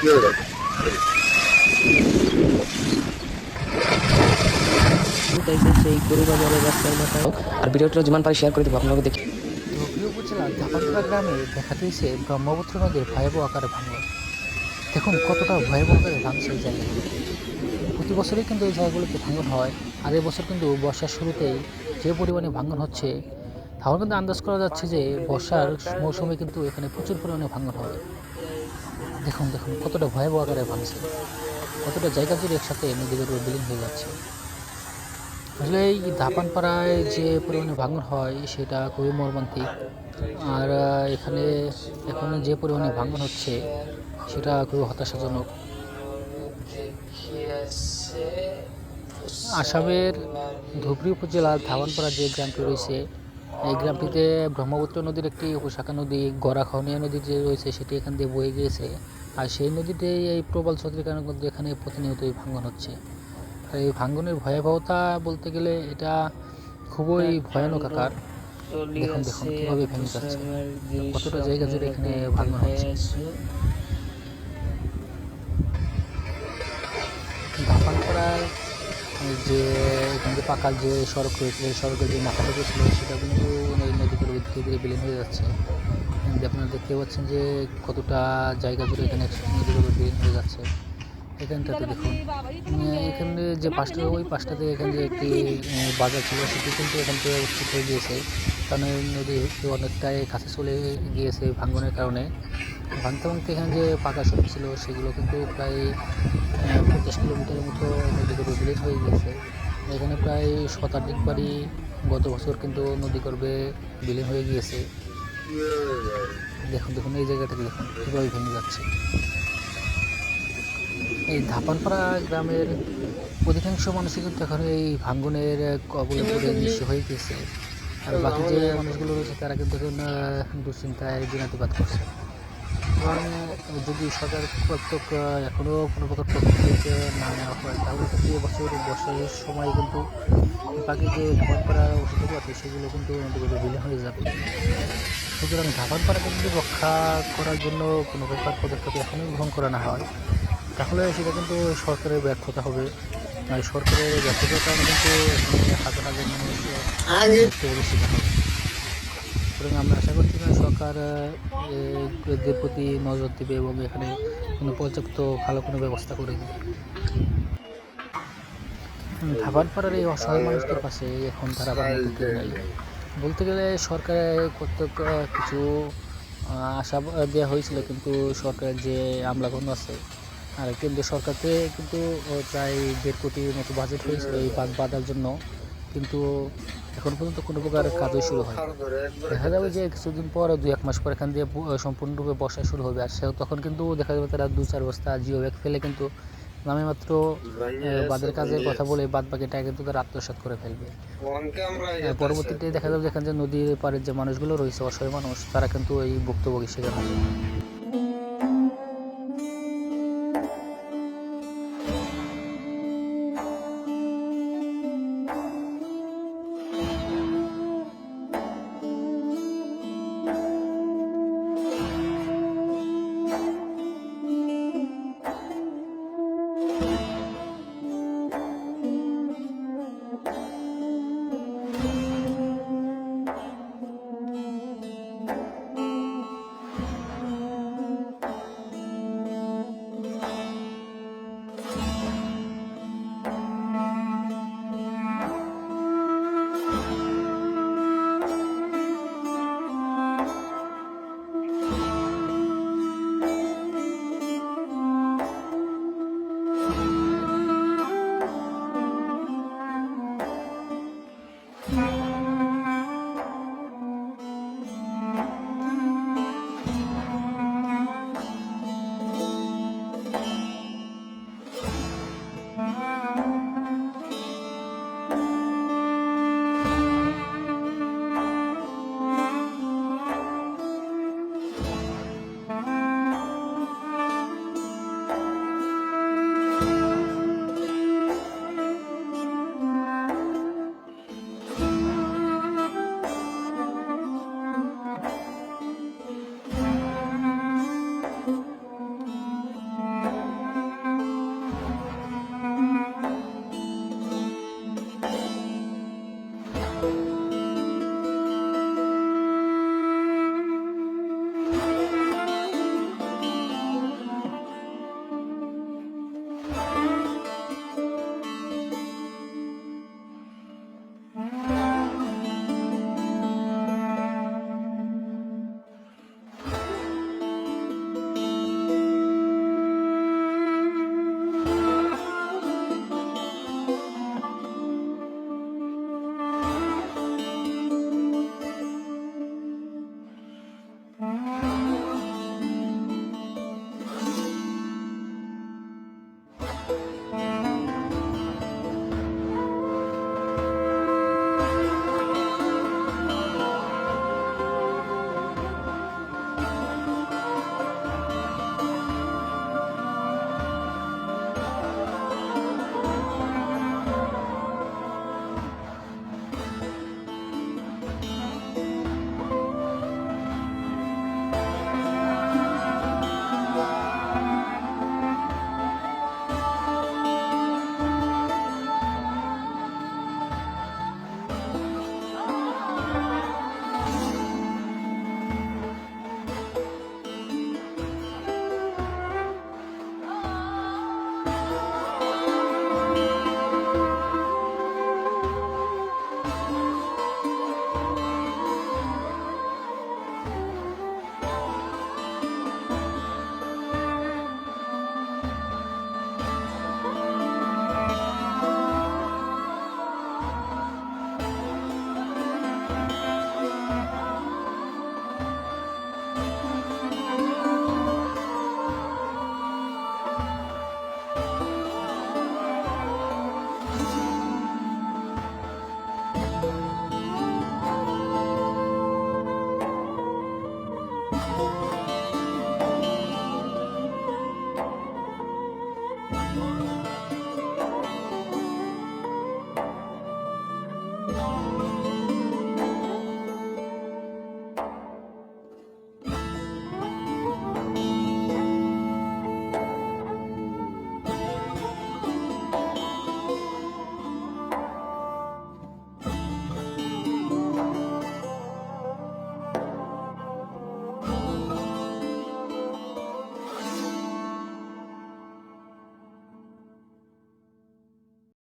সেই গরু বাজারের রাস্তার এলাকায় আর ভিডিওটা যেমন পারি শেয়ার করে দেবো আপনাকে দেখি। প্রিয় উপজেলার ধাপানপাড়া গ্রামে দেখা দিয়েছে ব্রহ্মপুত্র নদীর ভয়াবহ আকারে ভাঙন। দেখুন কতটা ভয়াবহ আকারে ভাঙছে এই জায়গাগুলো। প্রতি বছরই কিন্তু এই জায়গাগুলোতে ভাঙন হয়, আর এবছর কিন্তু বর্ষার শুরুতেই যে পরিমাণে ভাঙন হচ্ছে তাহলে কিন্তু আন্দাজ করা যাচ্ছে যে বর্ষার মৌসুমে কিন্তু এখানে প্রচুর পরিমাণে ভাঙন হবে। দেখুন দেখুন কতটা ভয়াবহ আকারে ভাঙছে, কতটা জায়গা জুড়ে একসাথে নদীগুলো বিলীন হয়ে যাচ্ছে। আসলে এই ধাপানপাড়ায় যে পরিমাণে ভাঙন হয় সেটা খুবই মর্মান্তিক। আর এখানে এখন যে পরিমাণে ভাঙন হচ্ছে সেটা খুবই হতাশাজনক। আসামের ধুবড়ী উপজেলার ধাওয়ানপাড়া যে গ্রামটি রয়েছে, এই গ্রামটিতে ব্রহ্মপুত্র নদীর একটি উপশাখা নদী গড়াখনিয়া নদী যে রয়েছে সেটি এখান দিয়ে বয়ে গিয়েছে। আর সেই নদীতে এই প্রবল স্রোতের কারণে কিন্তু এখানে প্রতিনিয়তই ভাঙন হচ্ছে। এই ভাঙনের ভয়াবহতা বলতে গেলে এটা খুবই ভয়ানক আকার। দেখুন দেখুন কীভাবে ভেঙে যাচ্ছে, কতটা জায়গা জুড়ে এখানে ভাঙন হচ্ছে। ধাপানপাড়ায় যে এখান থেকে পাকার যে সড়ক রয়েছে সেই সড়কের যে মাথাটা ছিল সেটা কিন্তু এই নদীগুলো ধীরে ধীরে বিলীন হয়ে যাচ্ছে। আপনারা দেখতে পাচ্ছেন যে কতটা জায়গা জুড়ে এখানে নদীগুলো বিলীন হয়ে যাচ্ছে। এখানটাতে দেখুন এখানে যে পাশটা ওই পাশটাতে এখানে যে একটি বাজার ছিল সেটি কিন্তু এখান থেকে উচ্ছেদ হয়ে গিয়েছে, কারণ নদী অনেকটাই কাছে চলে গিয়েছে ভাঙনের কারণে। ভাঙতে ভাঙতে এখানে যে পাকা সড়ক ছিল সেগুলো কিন্তু প্রায় 50 কিলোমিটারের মতো নদীগর্ভে বিলীন হয়ে গিয়েছে। এখানে প্রায় শতাধিক বাড়ি গত বছর কিন্তু নদীগর্ভে বিলীন হয়ে গিয়েছে। দেখুন দেখুন এই জায়গাটাকে দেখুন কীভাবে ভেঙে যাচ্ছে। এই ধাপানপাড়া গ্রামের অধিকাংশ মানুষই কিন্তু এখন এই ভাঙ্গনের কবলে পড়ে নিঃস্ব হয়ে গেছে। আর বাকি যে মানুষগুলো রয়েছে তারা কিন্তু এখন দুশ্চিন্তায় দিনাতিপাত করছে। এবং যদি সরকার কর্তৃক এখনও কোনো প্রকার পদক্ষেপ না নেওয়া হয় তাহলে কিন্তু এবছর বর্ষার সময় কিন্তু বাকি যে ধাপানপাড়া ওষুধগুলো আছে সেগুলো কিন্তু নদীগুলো বিলীন হয়ে যাবে। সুতরাং ধাপানপাড়াকে যদি রক্ষা করার জন্য কোনো প্রকার পদক্ষেপ এখনই গ্রহণ করা না হয় তাহলে সেটা কিন্তু সরকারের ব্যর্থতা হবে। আর সরকারের ব্যর্থতার কারণে কিন্তু হাজার হাজার মানুষ মৃত্যুবরণ শিকার হবে। সুতরাং আমরা আশা করছি যে সরকার এদের প্রতি নজর দেবে এবং এখানে কোনো পর্যাপ্ত ভালো কোনো ব্যবস্থা করে দেবে। ধাপানপাড়ার এই অসহায় মানুষদের পাশে এখন তারা কেউ নাই। বলতে গেলে সরকারের কর্তৃক কিছু আশা দেওয়া হয়েছিল, কিন্তু সরকারের যে আমলাগণ আছে আর কেন্দ্রীয় সরকারকে কিন্তু প্রায় 1.5 কোটির মতো বাজেট হয়েছিল এই বাঁধ বাঁধার জন্য, কিন্তু এখন পর্যন্ত কোনো প্রকার কাজই শুরু হয়। দেখা যাবে যে কিছুদিন পর 2-1 মাস পর এখান দিয়ে সম্পূর্ণরূপে বর্ষা শুরু হবে, আর তখন কিন্তু দেখা যাবে তারা 2-4 বস্তা জিও ব্যাগ ফেলে কিন্তু নামে মাত্র বাঁধের কাজের কথা বলে বাদ বাকিটা কিন্তু তারা আত্মসাৎ করে ফেলবে। পরবর্তীতে দেখা যাবে যেখানে যে নদীর পাড়ের যে মানুষগুলো রয়েছে অসহায় মানুষ তারা কিন্তু এই ভুক্তভোগী শিকার হবে।